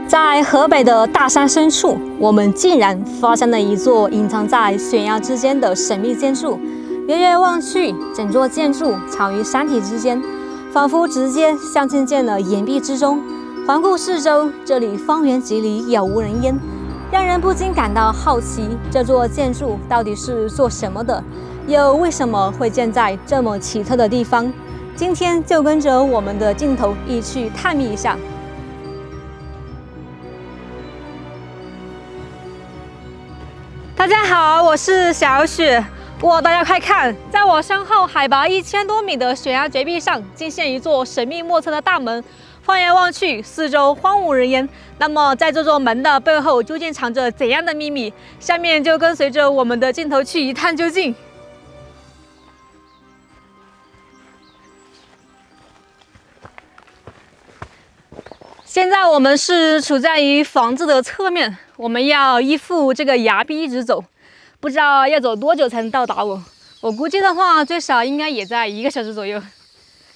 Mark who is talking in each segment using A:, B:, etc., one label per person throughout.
A: 在河北的大山深處，我們竟然發現了一座隱藏在懸崖之間的神秘建築。遠遠望去，整座建築藏於山體之間，仿佛直接像進進了岩壁之中。環顧四周，這裡方圓幾里杳無人煙，讓人不禁感到好奇：這座建築到底是做什麼的？又為什麼會建在這麼奇特的地方？今天就跟着我們的鏡頭一起探秘一下。大家好，我是小雪。大家快看，在我身後海拔1000多米的懸崖绝壁上，竟现一座神秘莫測的大門。放眼望去，四周荒无人烟。那麼，在這座門的背後，究竟藏着怎樣的秘密？下面就跟隨着我們的鏡頭去一探究竟。現在我們是處在於房子的側面，我們要依附這個崖壁一直走，不知道要走多久才能到達我。我估計的話，最少應該也在1個小時左右。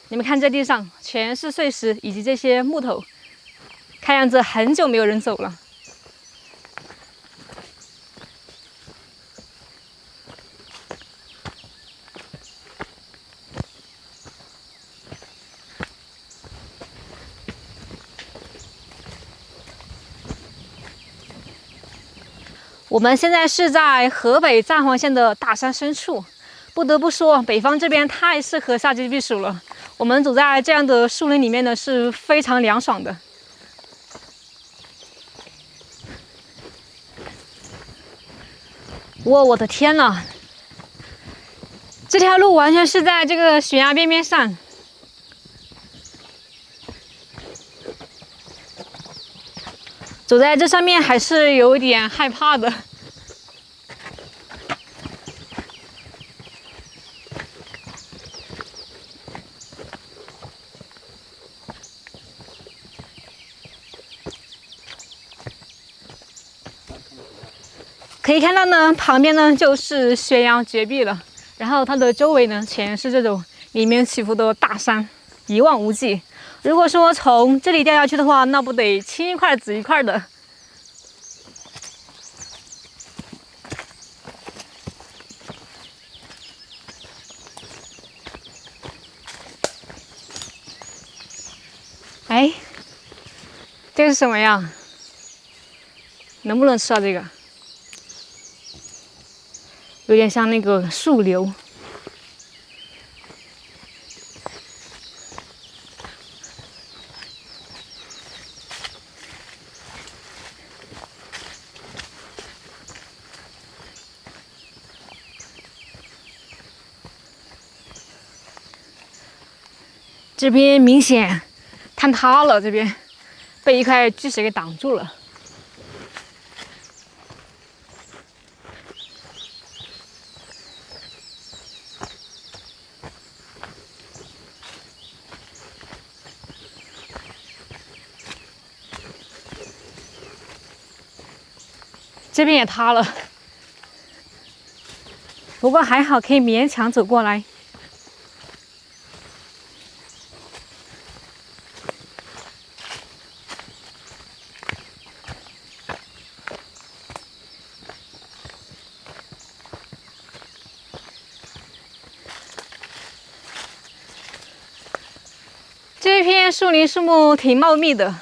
A: 你們看這地上全是碎石以及這些木頭，看樣子很久沒有人走了。我們現在是在河北藏黄縣的大山深處，不得不說，北方這邊太適合夏季避暑了。我們走在這樣的樹林裡面呢，是非常涼爽的。我的天哪！這條路完全是在這個懸崖邊邊上。走在這上面還是有一點害怕的。可以看到呢，旁邊呢就是悬崖绝壁了，然後它的周圍呢全是這種連綿起伏的大山，一望無際。如果說從這裡掉下去的話，那不得青一塊紫一塊的。哎，這是什麼呀？能不能吃到這個？有點像那個樹瘤。這邊明顯坍塌了，這邊被一塊巨石給擋住了。這邊也塌了，不過還好，可以勉強走過來。这一片树林树木挺茂密的，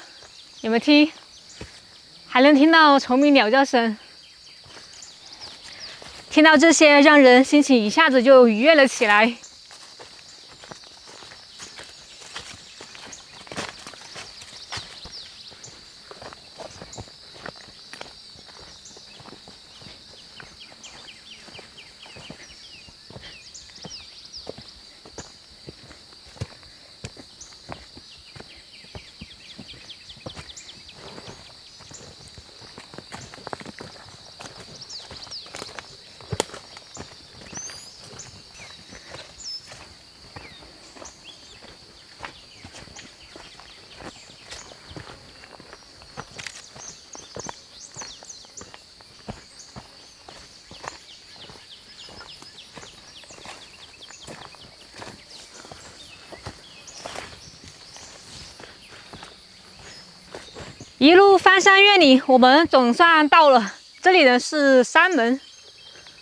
A: 你們聽，還能聽到蟲鳴鳥叫聲。聽到這些，讓人心情一下子就愉悅了起來。一路翻山越嶺，我們總算到了。這裡呢是山門，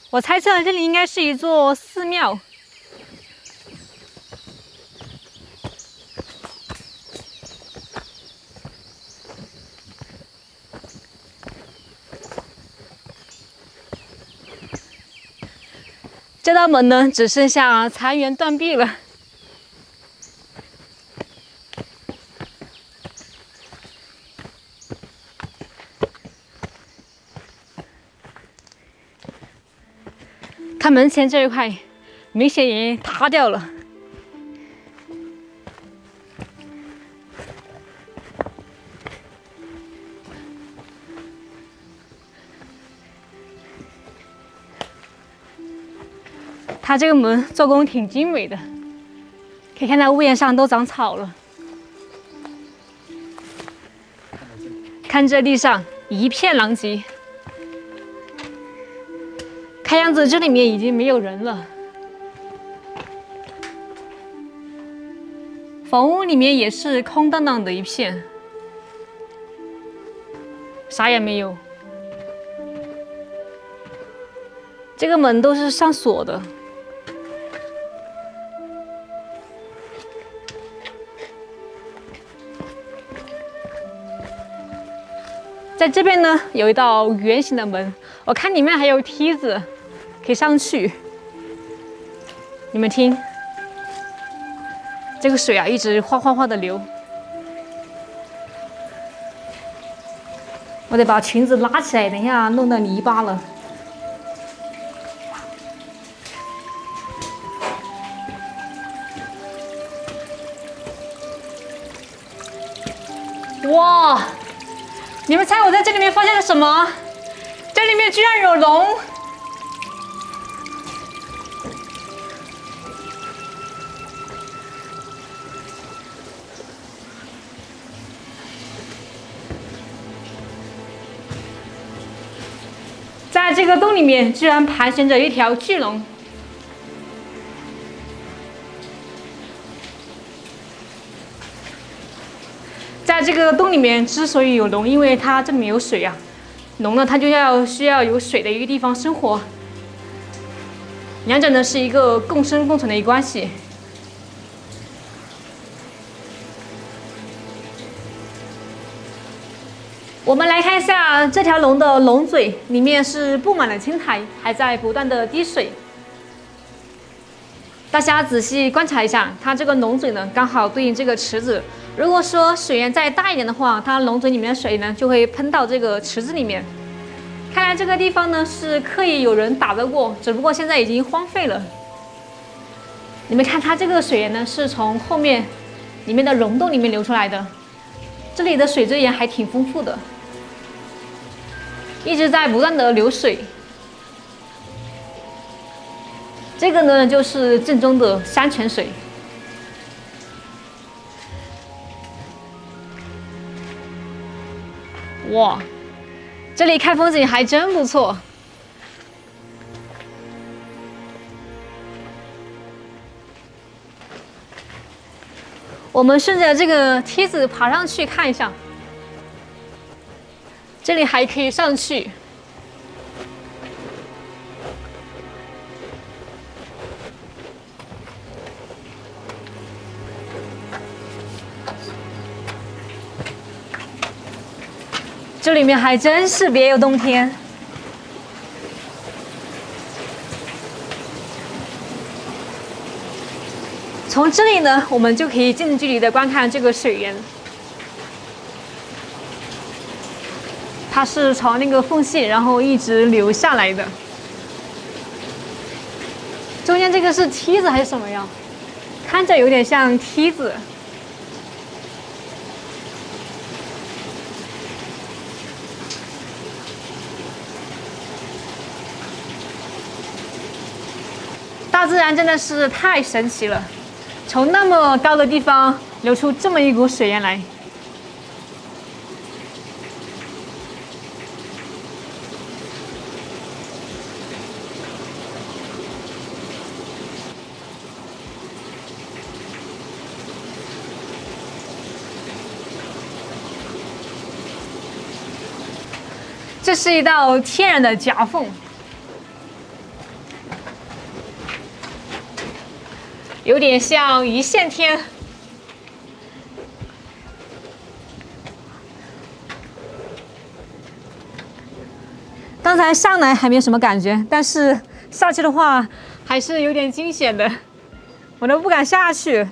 A: 我猜測這裡應該是一座寺廟。这道门呢，只剩下残垣断壁了。看门前這一塊，明顯已經塌掉了。它這個門做工挺精美的，可以看到屋檐上都長草了。看這地上一片狼藉。看樣子這裡面已經沒有人了，房屋裡面也是空荡荡的一片，啥也沒有。這個門都是上鎖的。在這邊呢，有一道圓形的門，我看裡面還有梯子。可以上去，你們聽，這個水啊，一直嘩嘩嘩的流。我得把裙子拉起來，等一下弄到泥巴了。哇！你們猜我在這裡面發现了什麼？這裡面居然有龍！在這個洞裡面，居然盤旋着一條巨龍。在這個洞裡面，之所以有龍，因為它這裡面有水啊。龍呢，它就需要有水的一個地方生活。兩者呢是一個共生共存的一個關係。我們來看一下這條龍的龍嘴，裡面是布滿了青苔，還在不斷的滴水。大家仔細觀察一下，它這個龍嘴呢，剛好對應這個池子。如果說水源再大一點的話，它龍嘴裡面的水呢，就會噴到這個池子裡面。看來這個地方呢，是刻意有人打造過，只不過現在已經荒廢了。你們看，它這個水源呢，是從後面裡面的溶洞裡面流出來的。這裡的水資源還挺豐富的，一直在不斷的流水。這個呢，就是正宗的山泉水。哇，這裡看風景還真不錯。我們順着這個梯子爬上去看一下，這裡還可以上去。這裡面還真是別有洞天。從這裡呢，我們就可以近距離的觀看這個水源。它是從那個縫隙，然後一直流下來的。中間這個是梯子還是什麼呀？看着有點像梯子。大自然真的是太神奇了，從那麼高的地方流出這麼一股水源來。這是一道天然的夾縫，有點像一線天。刚才上來還沒有什麼感覺，但是下去的話還是有點驚險的，我都不敢下去。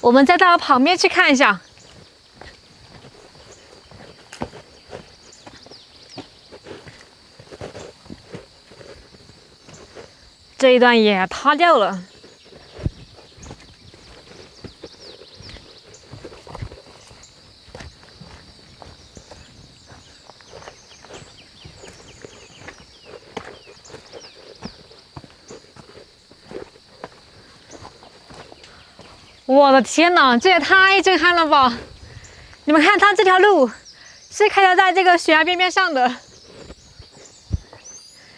A: 我们再到旁邊去看一下，這一段也塌掉了。我的天哪，這也太震撼了吧！你們看，它這條路是開交在這個懸崖邊邊上的，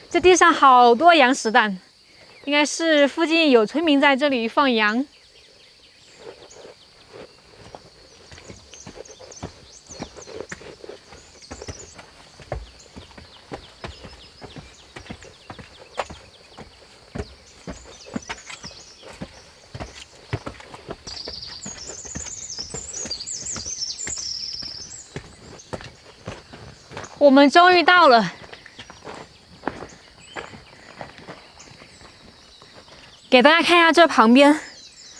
A: 這地上好多羊屎蛋，應該是附近有村民在這裡放羊。我們終於到了，給大家看一下這旁邊。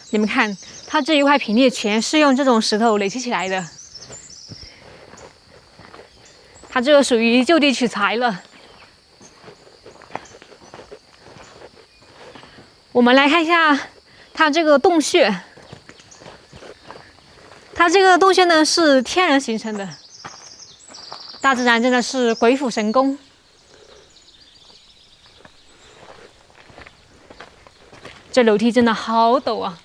A: 你們看，它這一塊平地全是用這種石頭壘砌起來的，它這個屬於就地取材了。我們來看一下它這個洞穴，它這個洞穴呢是天然形成的。大自然真的是鬼斧神工。這樓梯真的好陡啊！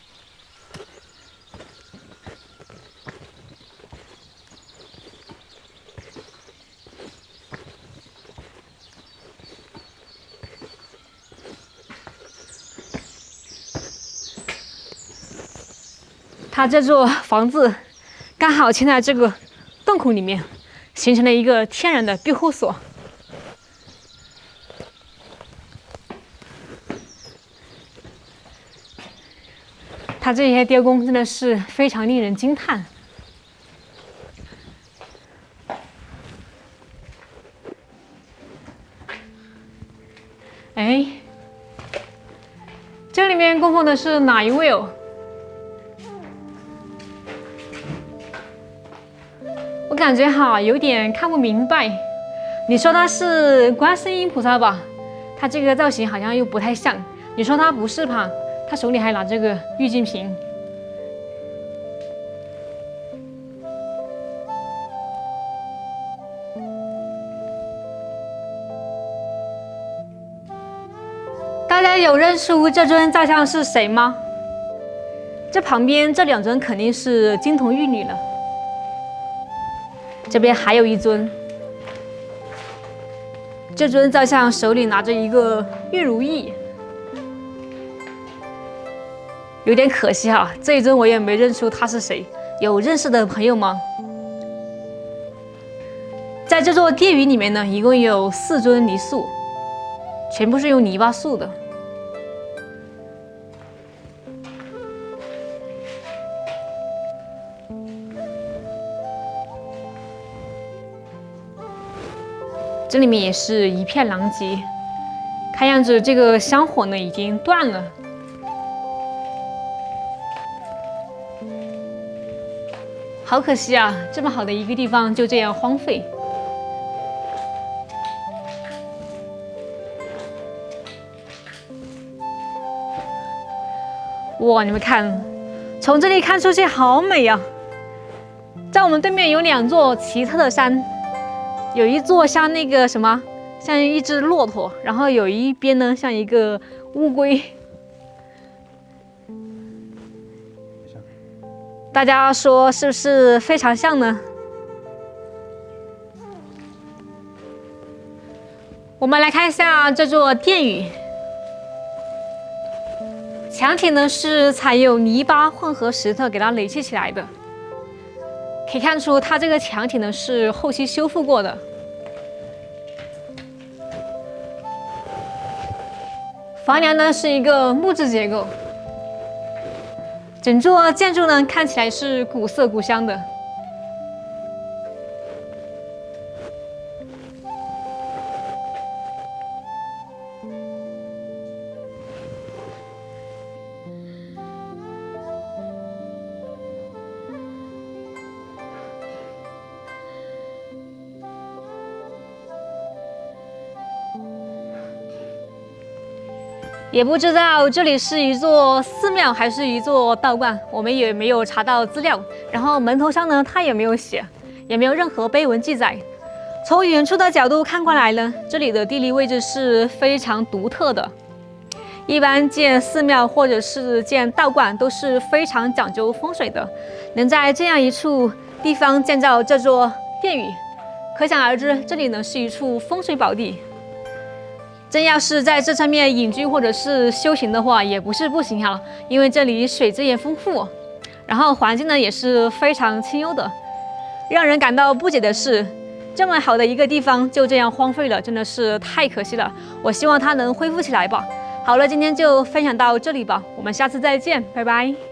A: 它這座房子剛好嵌在這個洞口裡面，形成了一個天然的庇護所。它這些雕工真的是非常令人驚嘆。哎，这裡面供奉的是哪一位哦？我感覺哈有點看不明白。你說他是觀世音菩薩吧？他這個造型好像又不太像。你說他不是吧？他手裡還拿這個玉淨瓶。大家有認出這尊造像是誰嗎？這旁邊這兩尊肯定是金童玉女了。這邊還有一尊，這尊造像手裡拿着一個玉如意，有點可惜哈。這一尊我也沒認出他是誰，有認識的朋友嗎？在這座殿宇裡面呢，一共有4尊泥塑，全部是用泥巴塑的。這裡面也是一片狼藉，看樣子這個香火呢已經斷了。好可惜啊，這麼好的一個地方就這樣荒廢。哇，你們看，從這裡看出去好美啊！在我們對面有2座奇特的山，有一座像那個什麼，像一只駱駝，然後有一邊呢像一個烏龜。大家說是不是非常像呢？我們來看一下這座殿宇，牆體呢是採用泥巴混合石頭給它壘砌起來的，可以看出它這個牆體呢是後期修復過的。房梁呢是一個木質結構。整座建築呢看起來是古色古香的。也不知道这裡是一座寺廟還是一座道觀，我們也沒有查到資料。然後門頭上呢，它也沒有寫，也沒有任何碑文記載。從遠處的角度看過來呢，這裡的地理位置是非常獨特的。一般建寺廟或者是建道觀都是非常講究風水的，能在這樣一處地方建造這座殿宇，可想而知，這裡呢是一處風水寶地。真要是在這上面隱居或者是修行的話，也不是不行哈，因為這裡水資源豐富，然後環境呢也是非常清幽的。讓人感到不解的是，這麼好的一個地方就這樣荒廢了，真的是太可惜了。我希望它能恢復起來吧。好了，今天就分享到這裡吧，我們下次再見，拜拜。